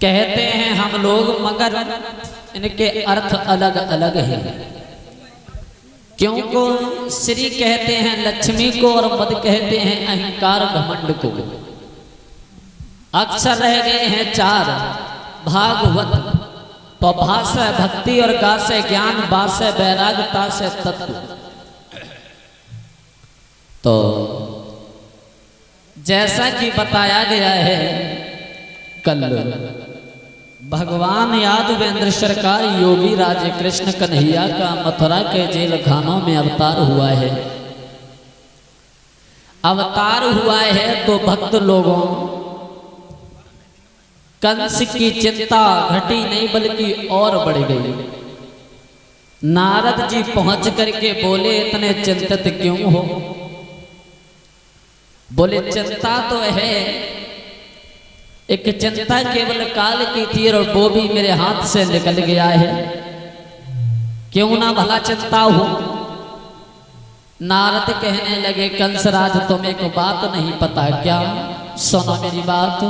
कहते हैं हम लोग, मगर इनके अर्थ अलग अलग हैं। क्योंकि श्री कहते हैं लक्ष्मी को और मद कहते हैं अहंकार घमंड को। अक्षर रह गए हैं 4 भागवत। तो भा से भक्ति और गा से ज्ञान, बा से वैराग, ता से तत्व। तो जैसा कि बताया गया है कल, भगवान यादवेंद्र सरकार योगी राजे कृष्ण कन्हैया का मथुरा के जेल खानों में अवतार हुआ है। अवतार हुआ है तो भक्त लोगों, कंस की चिंता घटी नहीं बल्कि और बढ़ गई। नारद जी पहुंच करके बोले, इतने चिंतित क्यों हो? बोले चिंता तो है, एक चिंता केवल काल की थी और वो भी मेरे हाथ से निकल गया है। क्यों ना भला चिंता हो? नारद कहने लगे, कंसराज तुम्हें को बात नहीं पता क्या? सुनो मेरी बात।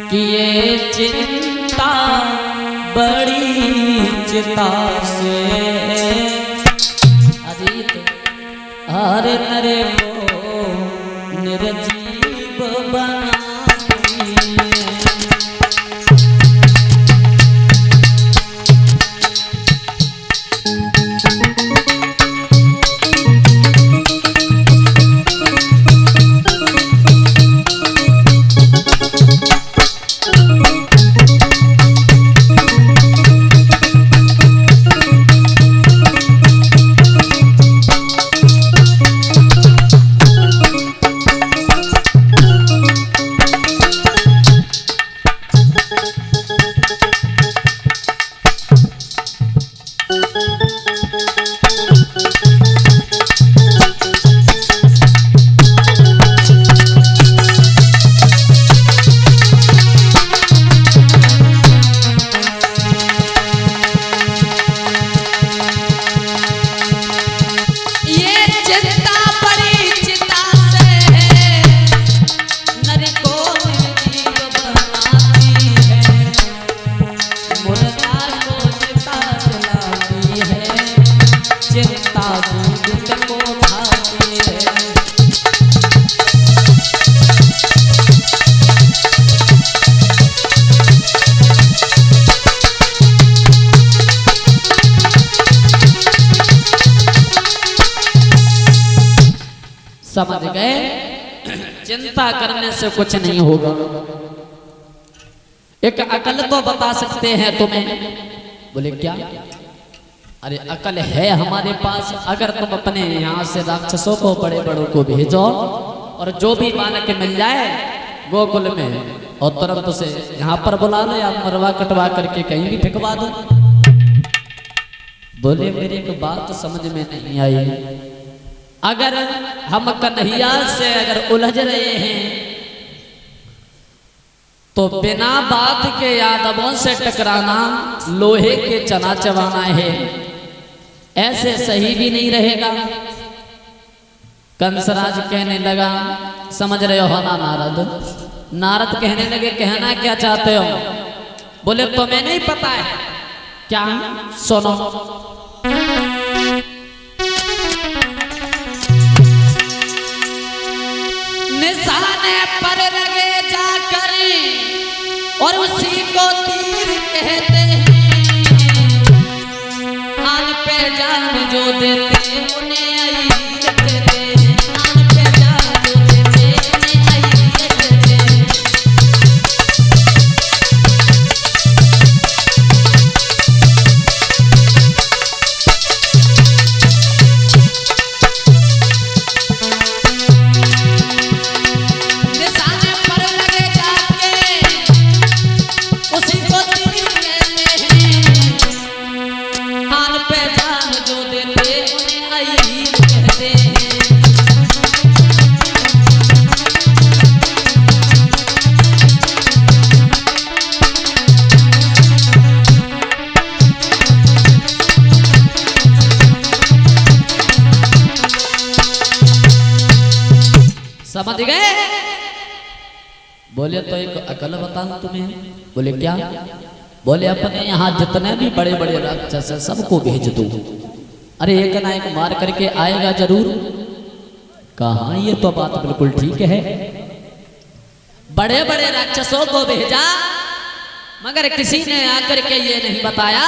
कि ये चिंता बड़ी चिता से अजीत हरे नरे को निर्जीव बनाती है। समझ गए? चिंता करने से कुछ नहीं होगा। एक अकल तो बता सकते हैं तुम्हें। बोले क्या? अरे अकल है हमारे पास। अगर तुम अपने यहाँ से राक्षसों को, बड़े बड़ों को भेजो और जो भी बालक मिल जाए गोकुल में, और तुरंत उसे यहाँ पर बुला लो या मरवा कटवा करके कहीं भी फेंकवा दो। बोले मेरी को बात समझ में नहीं आई। अगर हम कन्हैया से अगर उलझ रहे हैं तो बिना बात के यादवों से टकराना लोहे के चना चबाना है, ऐसे सही भी नहीं रहेगा। कंसराज कहने लगा, समझ रहे हो ना नारद? नारद कहने लगे, कहना क्या चाहते हो? बोले तुम्हें नहीं पता है क्या? सुनो। निशाने पर लगे जाकर और उसी को तीर कहते हैं। आन पे जान जो देते उन्हें अय्यर कहते हैं। आन पे जान जो देते उन्हें अय्यर कहते हैं। पे जान जो देते समझ गए? बोले तो एक अकल बताऊं तुम्हें। बोले क्या? बोले अपने यहाँ जितने भी बड़े बड़े राक्षस है सबको भेज दो। अरे एक ना एक मार करके आएगा जरूर। कहा ये तो बात बिल्कुल ठीक है। बड़े बड़े राक्षसों को भेजा, मगर किसी ने आकर के ये नहीं बताया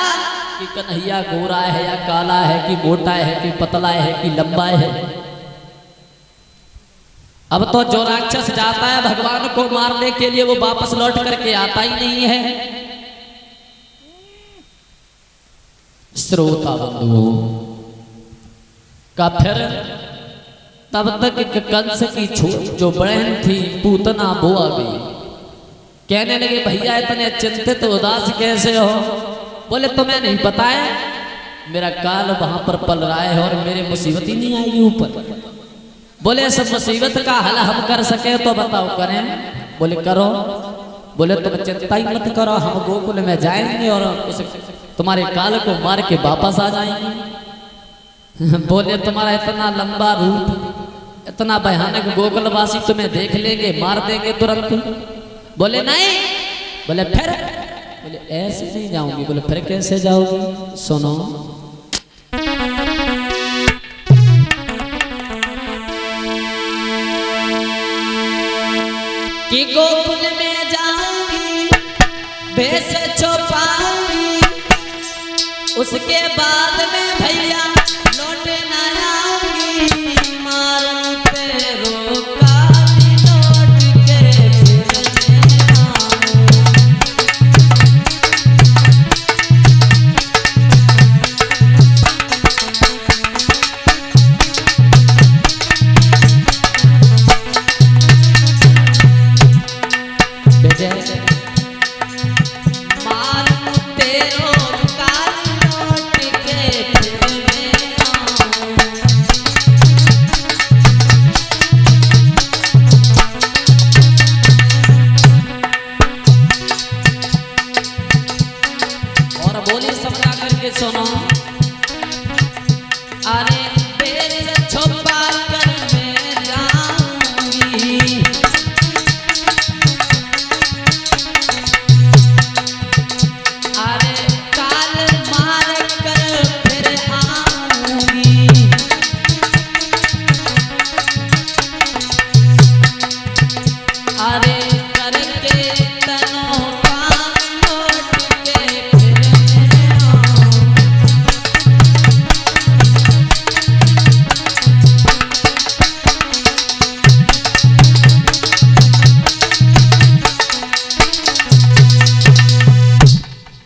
कि कन्हैया गोरा है या काला है, कि मोटा है, कि पतला है, कि लंबा है। अब तो जो राक्षस जाता है भगवान को मारने के लिए वो वापस लौट करके आता ही नहीं है। श्रोता बंधुओं का फिर तब तक कंस की जो बहन थी पूतना वो आ गई। कहने लगे भैया इतने चिंतित उदास कैसे हो? बोले तुम्हें नहीं पता है मेरा काल वहां पर पल रहा है और मेरे मुसीबत ही नहीं आएगी ऊपर। बोले सब मुसीबत का हल हम कर सके तो बताओ करें? बोले करो। बोले तुम चिंता ही मत करो, हम गोकुल में जाएंगे और उस तुम्हारे काल को मार के वापस आ जाएंगे। बोले तुम्हारा इतना लंबा रूप, इतना भयानक गोकुलवासी तुम्हें देख लेंगे, मार देंगे तुरंत। बोले नहीं। बोले फिर? बोले ऐसे नहीं जाऊंगी। बोले फिर कैसे जाओगी? सुनो। कि गोकुल में जाऊंगी, भेष छुपाऊंगी, उसके बाद में भैया लौट ना आऊंगी। मारूं तेरो काली लौट के फिर मैं सुनो। अरे भेष छुपा कर मैं जाऊंगी, अरे काल मार कर फिर आऊंगी। अरे करके तनो काम लौट के फिर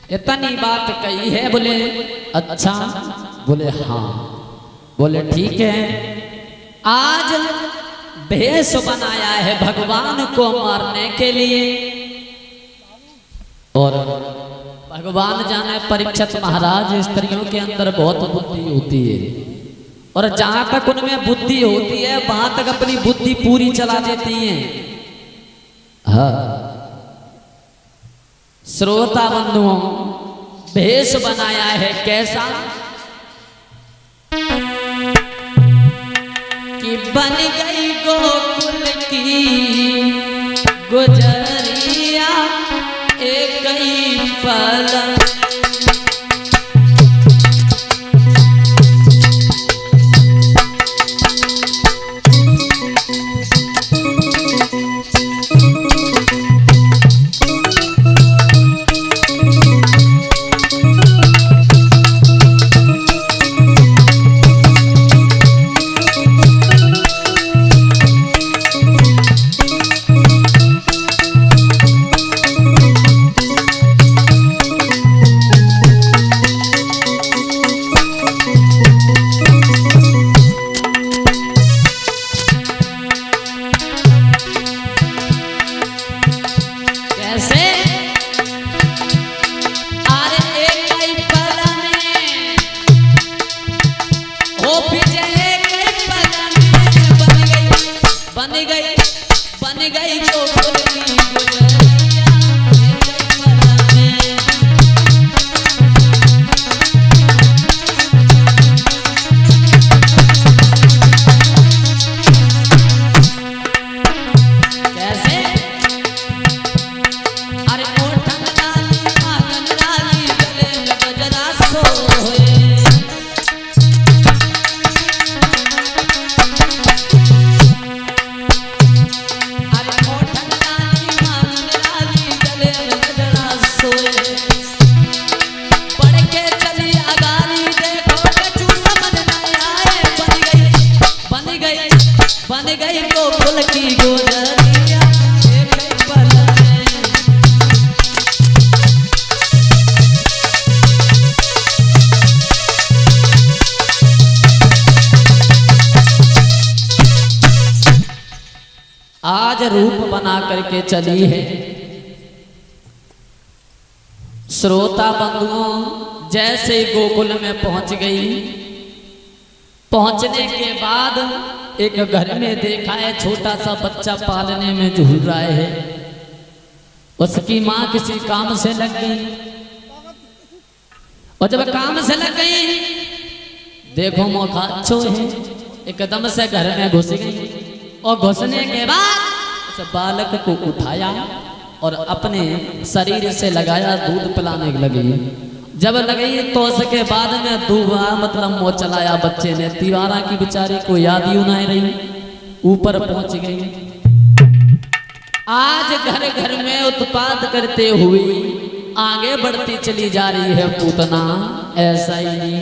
इतनी बात कही है। बोले अच्छा? बोले हाँ। बोले ठीक है, आज भेष बनाया है भगवान को मारने के लिए। और भगवान जाने परीक्षित महाराज स्त्रियों के अंदर बहुत बुद्धि होती है, और जहां तक उनमें बुद्धि होती है वहां तक अपनी बुद्धि पूरी चला देती हैं। हाँ श्रोता बंधुओं, भेष बनाया है कैसा कि बन गई गोकुल की गुजरिया एक ही पल। बन गई गोकुल की गोदरिया एक पल में। आज रूप बना करके चली है। श्रोता बंधुओं जैसे गोकुल में पहुंच गई, पहुंचने के बाद एक घर में देखा है छोटा सा बच्चा पालने में झूल रहा है। उसकी माँ किसी काम से लग गई और जब काम से लग गई देखो मौका अच्छो है, एकदम से घर में घुस गई और घुसने के बाद उस बालक को उठाया और अपने शरीर से लगाया, दूध पिलाने लगी। जब लगी तो उसके बाद में दूबा मतलब मुँह चलाया बच्चे ने। दीवारा की बेचारी को याद ही नहीं रही, ऊपर पहुंच गई। आज घर घर में उत्पाद करते हुए आगे बढ़ती चली जा रही है पूतना। ऐसा ही नहीं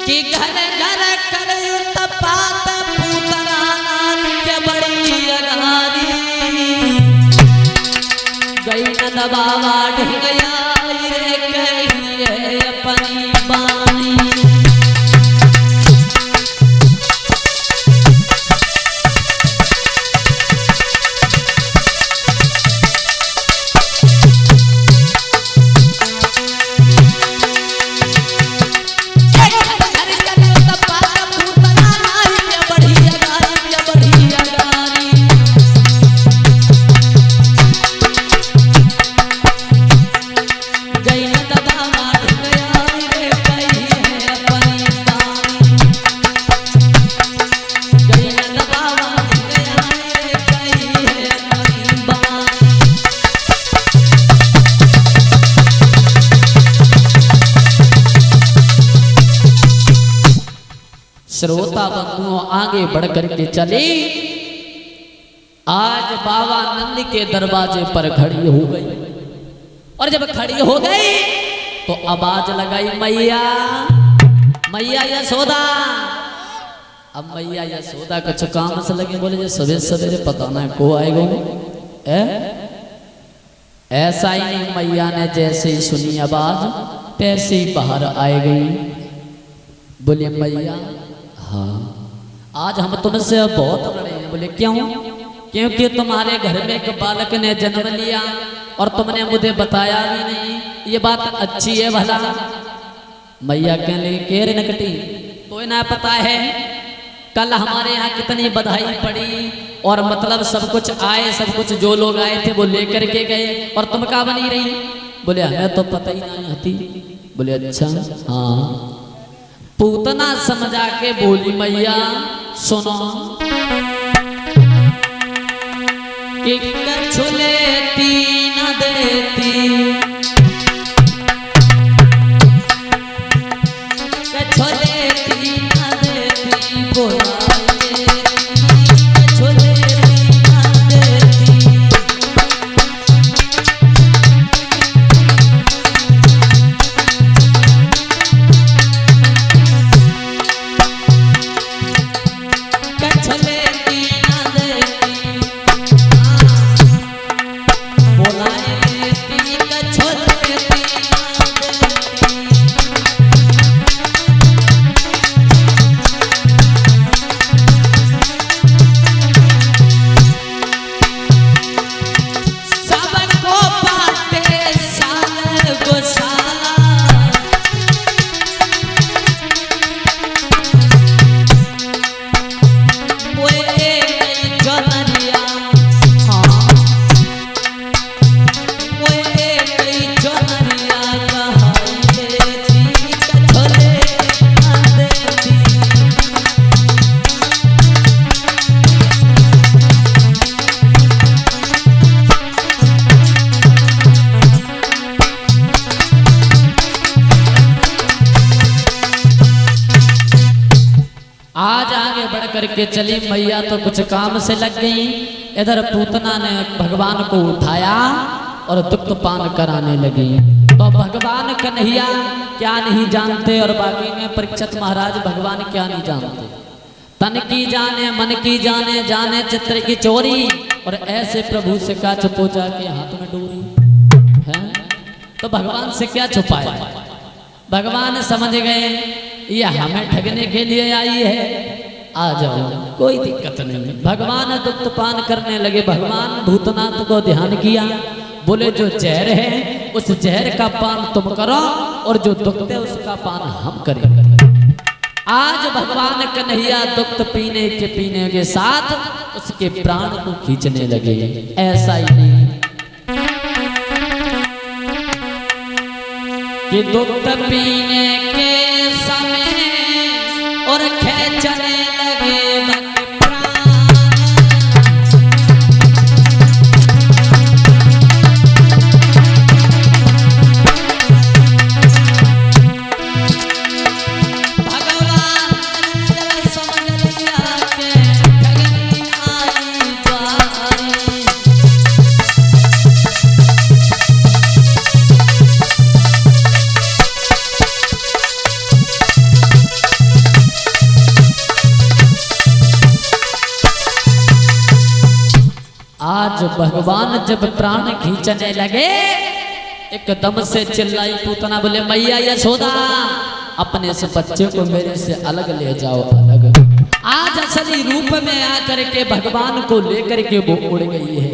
कि घर घर कर उत्पात पूतना के बड़ी अगारी गई न दबावा ढह गया रे कहिए अपनी बानी। श्रोता बंधुओं आगे बढ़ करके चले। आज बाबा नंद के दरवाजे पर खड़ी हो गई और जब खड़ी हो गई तो आवाज लगाई, मैया मैया यशोदा। अब मैया यशोदा कुछ काम से लगे, बोले जो सवेरे सवेरे पता ना को आएगा। ऐसा ही नहीं, मैया ने जैसे ही सुनी आवाज तैसे ही बाहर आए गई। बोले मैया हाँ आज हम तुमसे बहुत लड़े हैं। बोले क्यों? क्योंकि तुम्हारे घर में एक बालक ने जन्म लिया और तुमने मुझे बताया भी नहीं। ये बात अच्छी है भला? मैया कहने लगी केर नकटी तो ना पता है कल हमारे यहाँ कितनी बधाई पड़ी और मतलब सब कुछ आए, सब कुछ जो लोग आए थे वो लेकर के गए और तुम कहाँ बनी रही? बोले हमें तो पता ही नहीं आती। बोले अच्छा हाँ। पूतना समझा के बोली मैया सुनो कि कछु लेती न देती, कछु लेती न देती, बोलाए कछु लेती न देती। करके चली मैया तो कुछ काम से लग गई। इधर पूतना ने भगवान को उठाया और दुग्ध पान कराने लगी। तो भगवान कन्हैया क्या नहीं जानते और बाकी में परीक्षित महाराज भगवान क्या नहीं जानते। तन की जाने मन की जाने, जाने चित्र की चोरी, और ऐसे प्रभु से क्या छुपो जाके हाथ में डोरी है। तो भगवान से क्या छुपाए? भगवान समझ गए ये हमें ठगने के लिए आई है, आ जाओ कोई दिक्कत नहीं। भगवान दुग्ध पान करने लगे। भगवान भूतनाथ को ध्यान किया, बोले जो जहर है उस जहर का पान तुम करो और जो दुग्ध है उसका पान हम करेंगे। आज भगवान कन्हैया दुग्ध पीने के साथ उसके प्राण को खींचने लगे। ऐसा ही नहीं कि दुग्ध पीने के समय और खींचने लगे आज भगवान जब प्राण खींचने लगे एकदम से चिल्लाई पूतना, बोले मैया यशोदा अपने से बच्चे को मेरे से अलग ले जाओ, अलग। आज असली रूप में आकर के भगवान को लेकर के वो उड़ गई है।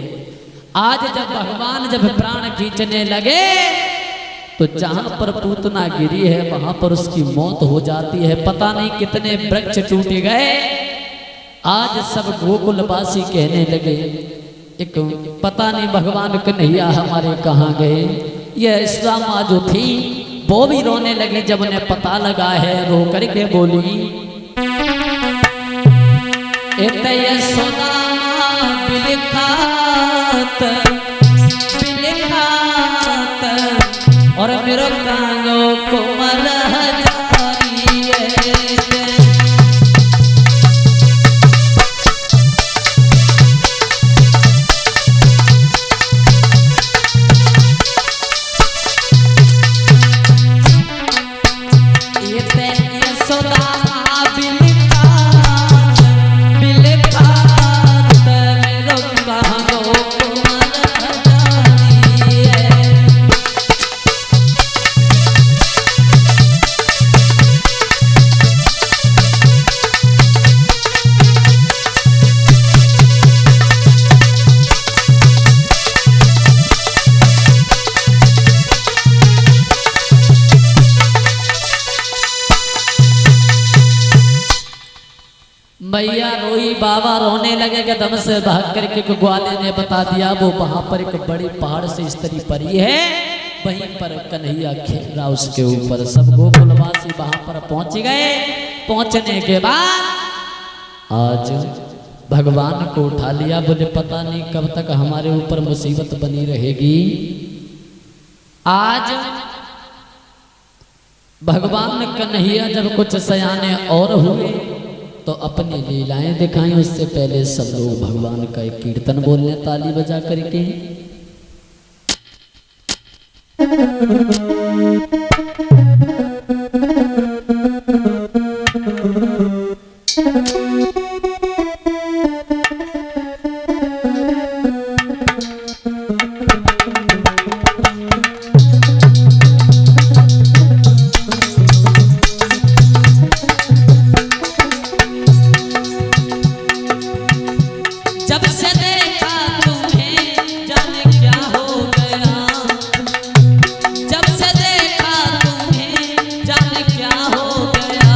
आज जब भगवान जब प्राण खींचने लगे तो जहां पर पूतना गिरी है वहां पर उसकी मौत हो जाती है। पता नहीं कितने वृक्ष टूट गए। आज सब गोकुलवासी कहने लगे एक पता नहीं भगवान कन्हैया हमारे कहाँ गए। ये इस्लामा जो थी वो भी रोने लगी जब उन्हें पता लगा है। रो करके बोली और मेरे कानों को मरह जारी है। मैया रोई, बाबा रोने लगे। एकदम से भाग करके ग्वाले ने बता दिया वो वहां पर एक बड़ी पहाड़ से स्त्री परी है, वहीं पर कन्हैया खेल रहा उसके ऊपर। सब गोकुलवासी वहां पर पहुंच गए। पहुंचने के बाद आज भगवान को उठा लिया। बोले पता नहीं कब तक हमारे ऊपर मुसीबत बनी रहेगी। आज भगवान कन्हैया जब कुछ सयाने और हुए तो अपनी लीलाएं दिखाई। उससे पहले सब लोग भगवान का एक कीर्तन बोलने ताली बजा करके। जब से देखा तुम्हें जाने क्या हो गया।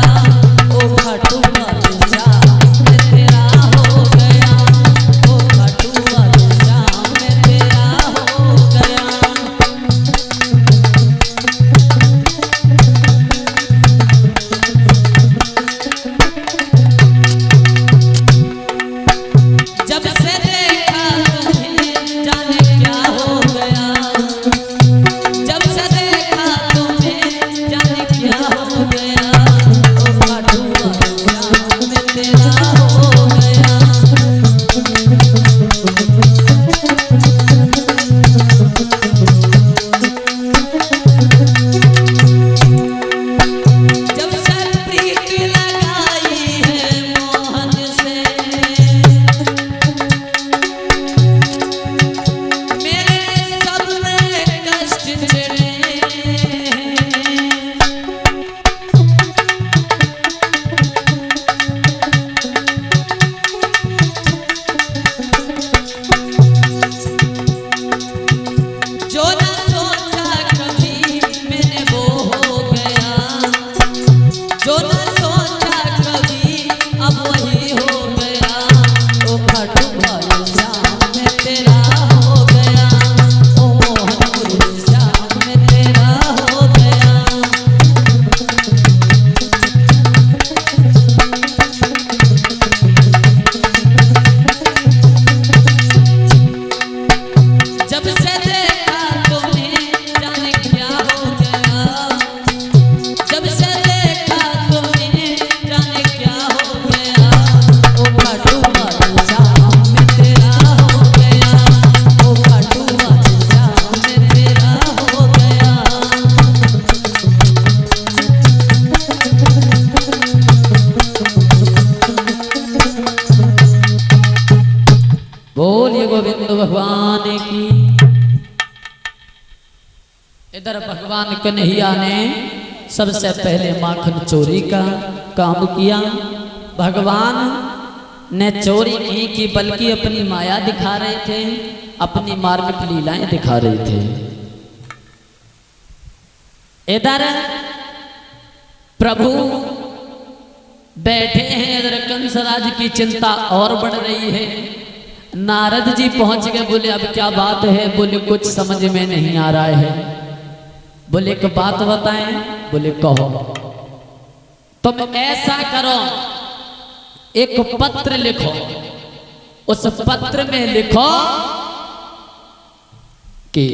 भगवान कन्हैया ने सबसे पहले माखन चोरी का काम किया। भगवान ने चोरी नहीं की बल्कि अपनी माया दिखा रहे थे, अपनी मार्मिक लीलाएं दिखा रहे थे। इधर प्रभु बैठे हैं, इधर कंसराज की चिंता और बढ़ रही है। नारद जी पहुंच गए, बोले अब क्या बात है? बोले कुछ समझ में नहीं आ रहा है। बोले एक बात बताएं। बोले कहो। तुम ऐसा करो, एक पत्र लिखो, उस पत्र में लिखो कि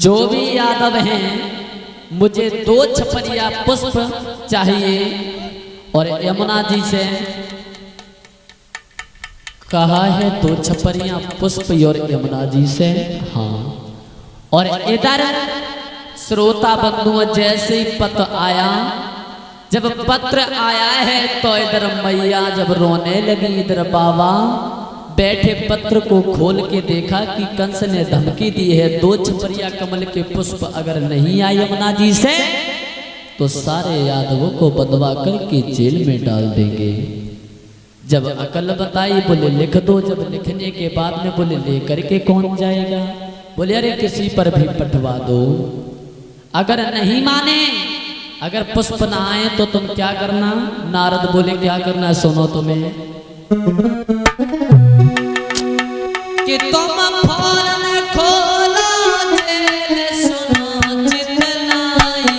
जो भी यादव हैं मुझे 2 छपरिया पुष्प चाहिए। और यमुना जी से कहा है 2 छपरिया पुष्प और यमुना जी से हाँ। और इधर श्रोता बंधुओं जैसे ही पत्र आया, जब पत्र आया है तो इधर मैया जब रोने लगी, इधर बाबा बैठे पत्र को खोल के देखा कि कंस ने धमकी दी है 2 छपरिया कमल के पुष्प अगर नहीं आए यमुना जी से तो सारे यादवों को बंधवा करके जेल में डाल देंगे। जब अकल बताई, बोले लिख दो। जब लिखने के बाद में बोले लेकर के कौन जाएगा? बोले अरे किसी पर भी पठवा दो। अगर नहीं माने, अगर पुष्प ना आए तो तुम क्या करना? नारद बोले क्या करना? सुनो तुम्हें कि तुम फौरन खोलो जेल, सुनो चितलाई।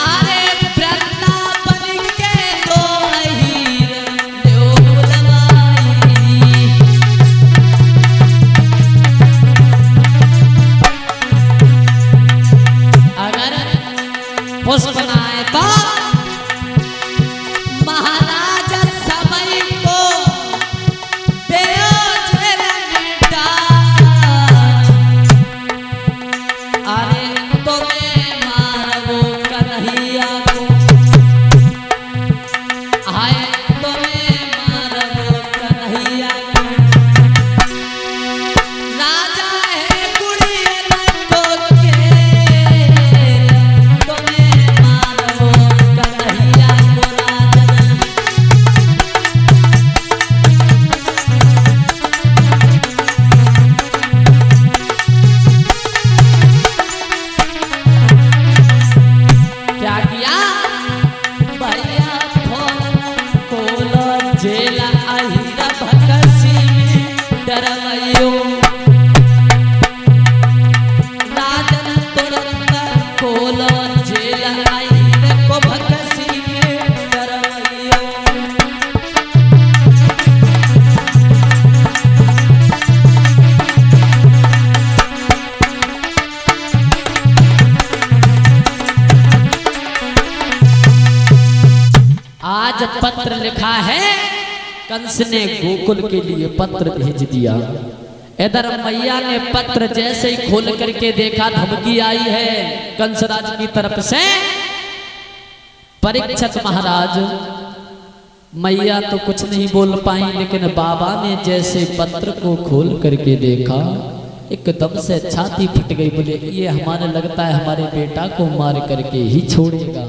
अरे वृंदावन के 2 हीर लो बुलवाई। अगर पुष्प ना आए तो महाराज सभई को देओ जेल में डाल। अरे तुम्हें मारो कन्हैया को, आए तुम्हें मारो कन्हैया को। राजा है गुड़िया को के, तुम्हें मारो कन्हैया को राजन। क्या किया भैया? फौरन खोलो जेल अहिरा भगसी में डरवैयो। राजन तुरंत खोलो जेल अहिरा को भगसी में डरवैयो। आज पत्र लिखा है, कंस ने गोकुल के लिए पत्र भेज दिया। इधर मैया ने पत्र जैसे ही खोल करके देखा, धमकी आई है कंसराज की तरफ से। परीक्षित महाराज, मैया तो कुछ नहीं बोल पाई, लेकिन बाबा ने जैसे पत्र को खोल करके देखा एकदम से छाती फट गई। बोले ये हमारे लगता है हमारे बेटा को मार करके ही छोड़ेगा।